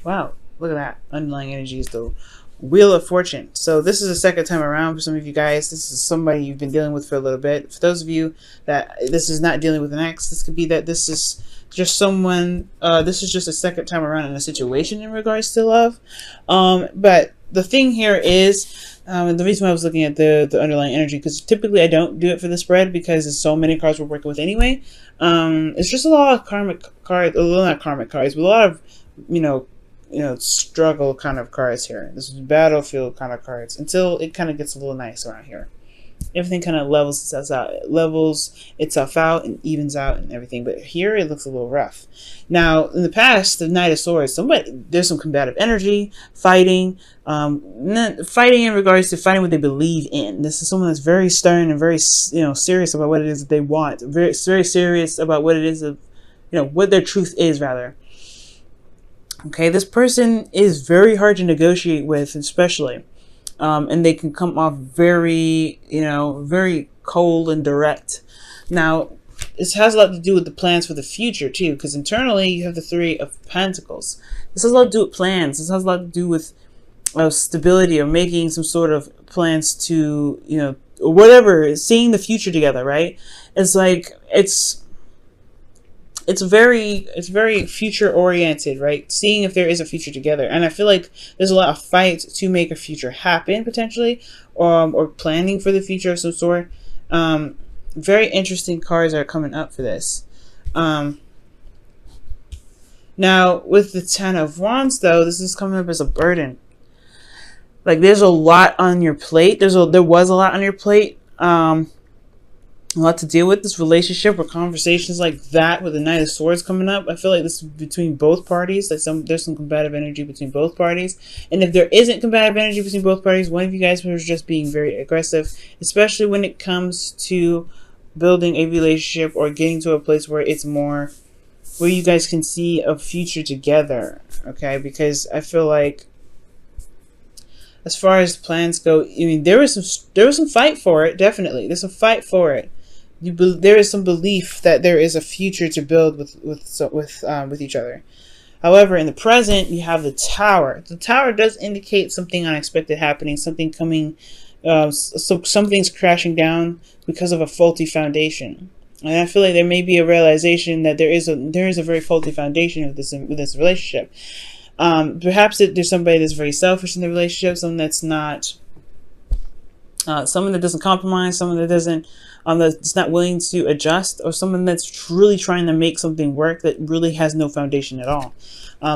Wow, look at that. Underlying energy is the Wheel of Fortune. So this is the second time around for some of you guys. This is somebody you've been dealing with for a little bit. For those of you that this is not dealing with an ex, this could be that this is just someone, this is just a second time around in a situation in regards to love. But the thing here is, and the reason why I was looking at the underlying energy, because typically I don't do it for the spread because there's so many cards we're working with anyway. It's just a lot of karmic cards, a little not karmic cards, but a lot of, you know, struggle kind of cards here. This is battlefield kind of cards until it kind of gets a little nice around here. Everything kind of levels itself out and evens out and everything. But here it looks a little rough. Now, in the past, the Knight of Swords, there's some combative energy, fighting, fighting in regards to fighting what they believe in. This is someone that's very stern and very, serious about what it is that they want. Very, very serious about what it is of, what their truth is, rather. Okay, this person is very hard to negotiate with, especially. And they can come off very, very cold and direct. Now, this has a lot to do with the plans for the future, too, because internally you have the Three of Pentacles. This has a lot to do with plans. This has a lot to do with stability or making some sort of plans to, or whatever, seeing the future together, right? It's like, it's very future oriented, right? Seeing if there is a future together. And I feel like there's a lot of fight to make a future happen, potentially, or planning for the future of some sort. Very interesting cards are coming up for this. Now, with the Ten of Wands, though, this is coming up as a burden. Like, there's a lot on your plate. There was a lot on your plate. A lot to deal with, this relationship or conversations like that with the Knight of Swords coming up. I feel like this is between both parties. Like there's some combative energy between both parties. And if there isn't combative energy between both parties, one of you guys was just being very aggressive, especially when it comes to building a relationship or getting to a place where it's more, where you guys can see a future together. Okay, because I feel like, as far as plans go, I mean, there was some fight for it. Definitely, there's a fight for it. There is some belief that there is a future to build with each other. However, in the present, you have the Tower. The Tower does indicate something unexpected happening, something coming, so something's crashing down because of a faulty foundation. And I feel like there may be a realization that there is a very faulty foundation with this relationship. Perhaps there's somebody that's very selfish in the relationship, someone that's not, someone that doesn't compromise, someone that doesn't, that's not willing to adjust, or someone that's really trying to make something work that really has no foundation at all.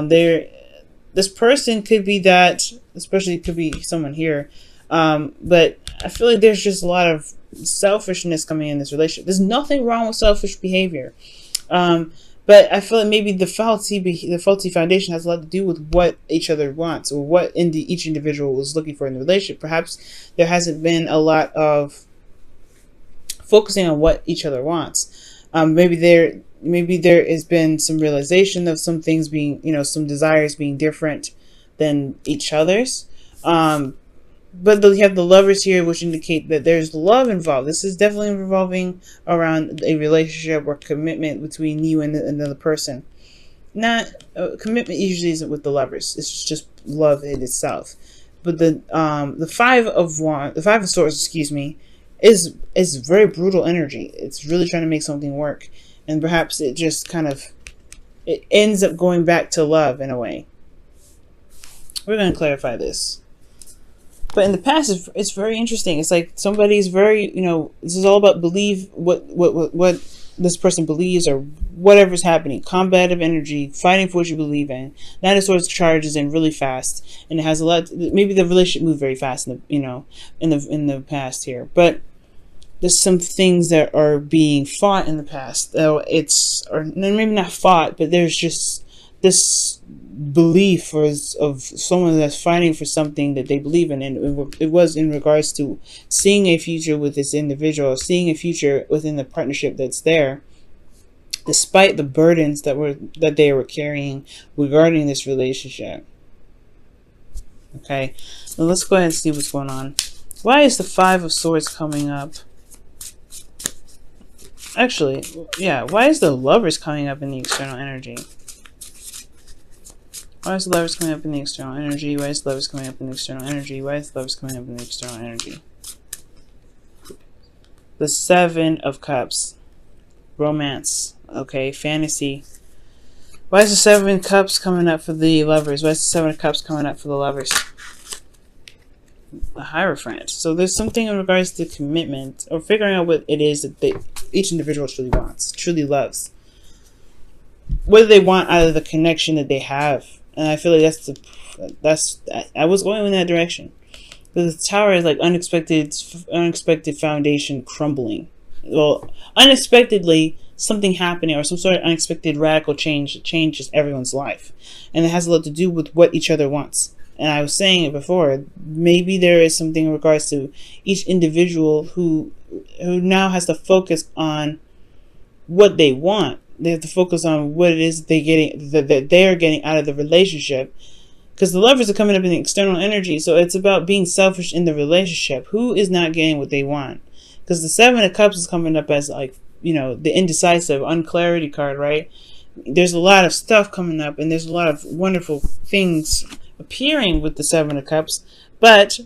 This person could be that, especially could be someone here, but I feel like there's just a lot of selfishness coming in this relationship. There's nothing wrong with selfish behavior. But I feel like maybe the faulty foundation has a lot to do with what each other wants, or what each individual was looking for in the relationship. Perhaps there hasn't been a lot of focusing on what each other wants. Maybe there has been some realization of some things being, some desires being different than each other's. But you have the Lovers here, which indicate that there's love involved. This is definitely revolving around a relationship or commitment between you and another person. Not commitment usually isn't with the Lovers. It's just love in itself. But the Five of Swords, excuse me, is very brutal energy. It's really trying to make something work, and perhaps it just it ends up going back to love in a way. We're going to clarify this. But in the past, it's very interesting. It's like somebody's very, this is all about believe what this person believes or whatever's happening. Combative energy, fighting for what you believe in. Knight of Swords charges in really fast, and it has a lot. Maybe the relationship moved very fast in the past here, but there's some things that are being fought in the past. Or maybe not fought, but there's just this belief of someone that's fighting for something that they believe in, and it was in regards to seeing a future with this individual, seeing a future within the partnership that's there, despite the burdens that they were carrying regarding this relationship. Okay, now let's go ahead and see what's going on. Why is the Five of Swords coming up? Actually, yeah, why is the Lovers coming up in the external energy? Why is the Lovers coming up in the external energy? Why is the Lovers coming up in the external energy? Why is the Lovers coming up in the external energy? The Seven of Cups. Romance. Okay, fantasy. Why is the Seven of Cups coming up for the Lovers? Why is the Seven of Cups coming up for the Lovers? The Hierophant. So there's something in regards to commitment, or figuring out what it is that each individual truly wants, truly loves. What do they want out of the connection that they have? And I feel like I was going in that direction. The Tower is like unexpected foundation crumbling. Well, unexpectedly something happening, or some sort of unexpected radical change that changes everyone's life, and it has a lot to do with what each other wants. And I was saying it before, maybe there is something in regards to each individual who now has to focus on what they want. They have to focus on what it is that they are getting out of the relationship. Because the Lovers are coming up in the external energy, so it's about being selfish in the relationship. Who is not getting what they want? Because the Seven of Cups is coming up as, like, you know, the indecisive, unclarity card, right? There's a lot of stuff coming up, and there's a lot of wonderful things appearing with the Seven of Cups, but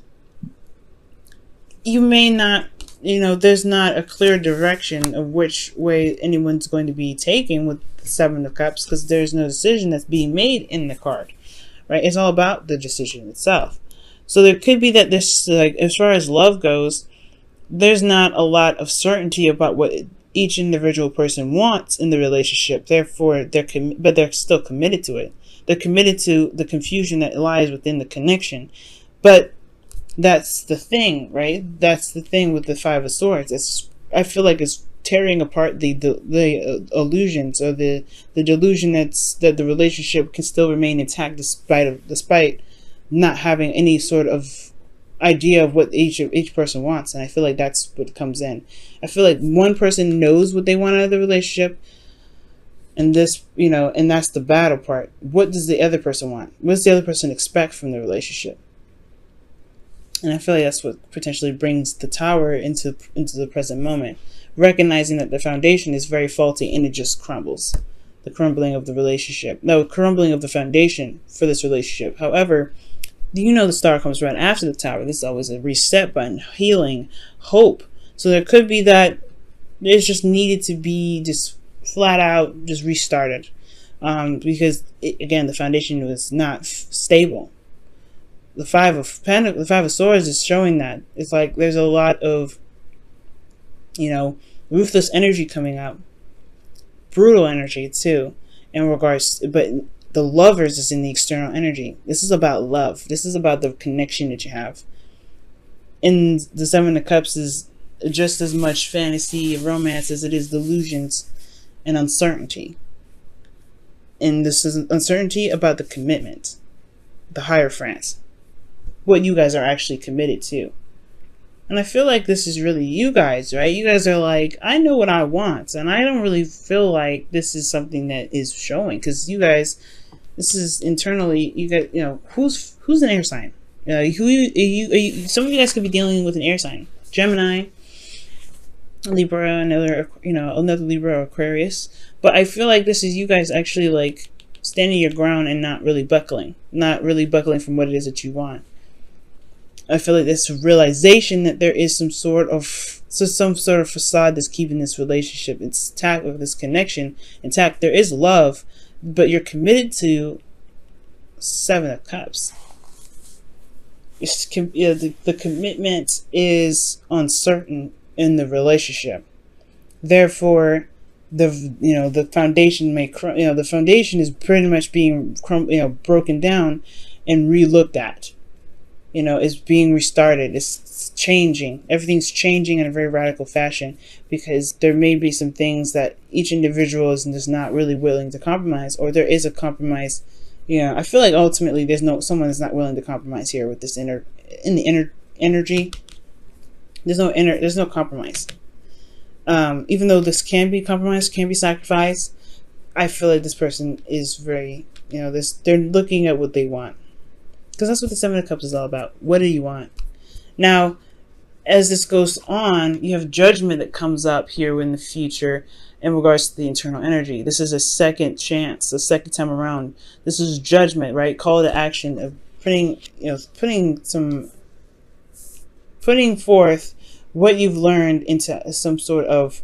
you may not, you know, there's not a clear direction of which way anyone's going to be taking with the Seven of Cups, because there's no decision that's being made in the card, right? It's all about the decision itself. So there could be that this, like, as far as love goes, there's not a lot of certainty about what each individual person wants in the relationship. Therefore, but they're still committed to it. They're committed to the confusion that lies within the connection. But that's the thing, right? That's the thing with the Five of Swords. I feel like it's tearing apart the illusions, or the delusion that the relationship can still remain intact despite not having any sort of idea of what each person wants. And I feel like that's what comes in. I feel like one person knows what they want out of the relationship, and this, you know, and that's the battle part. What does the other person want? What does the other person expect from the relationship? And I feel like that's what potentially brings the Tower into the present moment, recognizing that the foundation is very faulty and it just crumbles. The crumbling of the relationship. No, crumbling of the foundation for this relationship. However, you know, the Star comes right after the Tower. This is always a reset button, healing, hope. So there could be that it's just needed to be just flat out just restarted, because again, the foundation was not stable. The Five of Swords is showing that it's like there's a lot of, you know, ruthless energy coming up, brutal energy too, in regards. But the Lovers is in the external energy. This is about love. This is about the connection that you have. And the Seven of Cups is just as much fantasy, romance, as it is delusions and uncertainty. And this is uncertainty about the commitment, the Hierophant, what you guys are actually committed to. And I feel like this is really you guys, right? You guys are like, I know what I want, and I don't really feel like this is something that is showing, because you guys, this is internally, you guys, you know, who's an air sign? Some of you guys could be dealing with an air sign, Gemini, Libra, another Libra or Aquarius. But I feel like this is you guys actually like standing your ground and not really buckling from what it is that you want. I feel like this realization that there is some sort of facade that's keeping this relationship intact, with this connection intact. There is love, but you're committed to Seven of Cups. The commitment is uncertain in the relationship. Therefore, the foundation the foundation is pretty much being broken down and re-looked at. Is being restarted. It's changing. Everything's changing in a very radical fashion, because there may be some things that each individual is just not really willing to compromise, or there is a compromise. I feel like ultimately someone is not willing to compromise here with this inner energy. There's no compromise. Even though this can be compromised, can be sacrificed, I feel like this person is very, they're looking at what they want. Because that's what the Seven of Cups is all about. What do you want? Now, as this goes on, you have judgment that comes up here in the future in regards to the internal energy. This is a second chance, a second time around. This is judgment, right? Call to action of putting, putting forth what you've learned into some sort of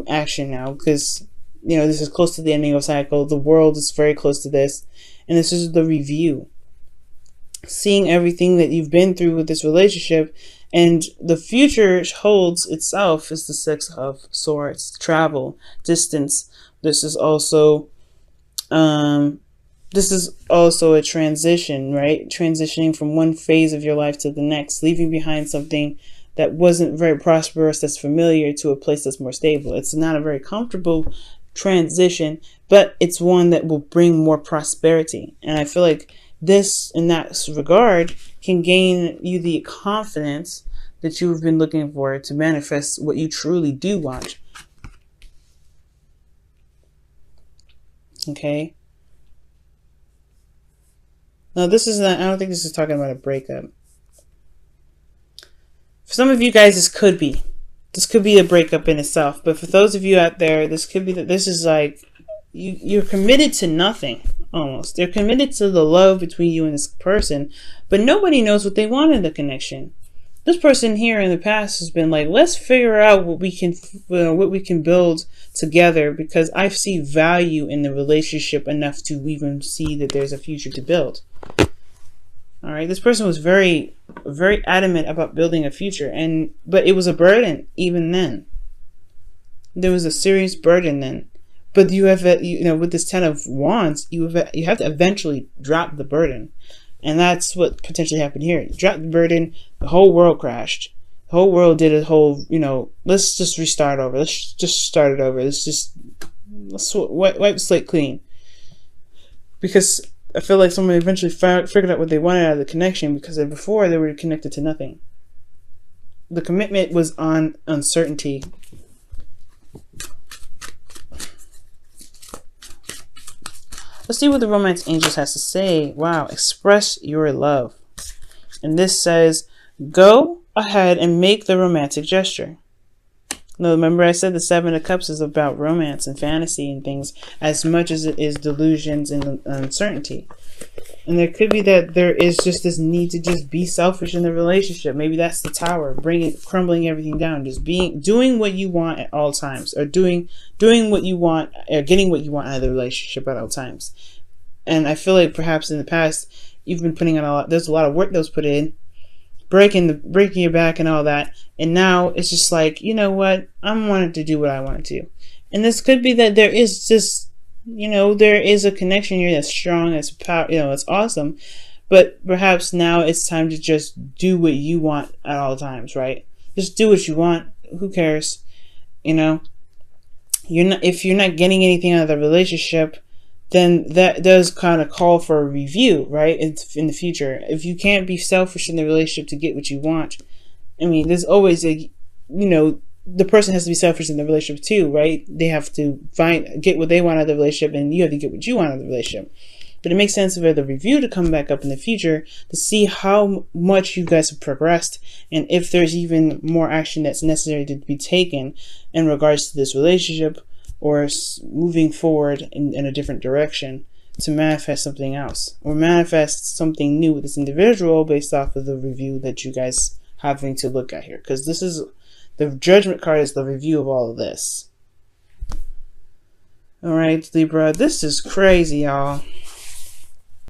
action now, because this is close to the ending of cycle. The world is very close to this, and this is the review, seeing everything that you've been through with this relationship. And the future holds itself is the Six of Swords, travel, distance. This is also a transition, right? Transitioning from one phase of your life to the next, leaving behind something that wasn't very prosperous, that's familiar, to a place that's more stable. It's not a very comfortable transition, but it's one that will bring more prosperity. And I feel like this, in that regard, can gain you the confidence that you've been looking for to manifest what you truly do want. Okay. Now, this is not, I don't think this is talking about a breakup. For some of you guys, this could be a breakup in itself. But for those of you out there, this could be that this is like you're committed to nothing. Almost. They're committed to the love between you and this person, but nobody knows what they want in the connection. This person here in the past has been like, let's figure out what we can build together, because I see value in the relationship enough to even see that there's a future to build. All right. This person was very, very adamant about building a future, but it was a burden even then. There was a serious burden then. But you have, with this Ten of Wands, you have to eventually drop the burden. And that's what potentially happened here. You dropped the burden, the whole world crashed. The whole world did a whole, let's just restart over. Let's just start it over. Let's wipe the slate clean. Because I feel like someone eventually figured out what they wanted out of the connection, because before they were connected to nothing. The commitment was on uncertainty. Let's see what the Romance Angels has to say. Wow, express your love. And this says, go ahead and make the romantic gesture. Now, remember I said the Seven of Cups is about romance and fantasy and things as much as it is delusions and uncertainty. And there could be that there is just this need to just be selfish in the relationship. Maybe that's the Tower, crumbling everything down, just doing what you want at all times, or doing what you want, or getting what you want out of the relationship at all times. And I feel like perhaps in the past you've been putting on there's a lot of work that was put in, breaking your back and all that, and now it's just like, you know what, I wanted to do what I wanted to. And this could be that there is just, there is a connection here that's strong, that's it's awesome, but perhaps now it's time to just do what you want at all times, right? Just do what you want. Who cares? If you're not getting anything out of the relationship, then that does kind of call for a review, right? In the future, if you can't be selfish in the relationship to get what you want, I mean, there's always the person has to be selfish in the relationship too, right? They have to get what they want out of the relationship, and you have to get what you want out of the relationship. But it makes sense for the review to come back up in the future to see how much you guys have progressed, and if there's even more action that's necessary to be taken in regards to this relationship, or moving forward in a different direction to manifest something else, or manifest something new with this individual based off of the review that you guys having to look at here. Because this is the Judgment card, is the review of all of this. All right, Libra, this is crazy, y'all.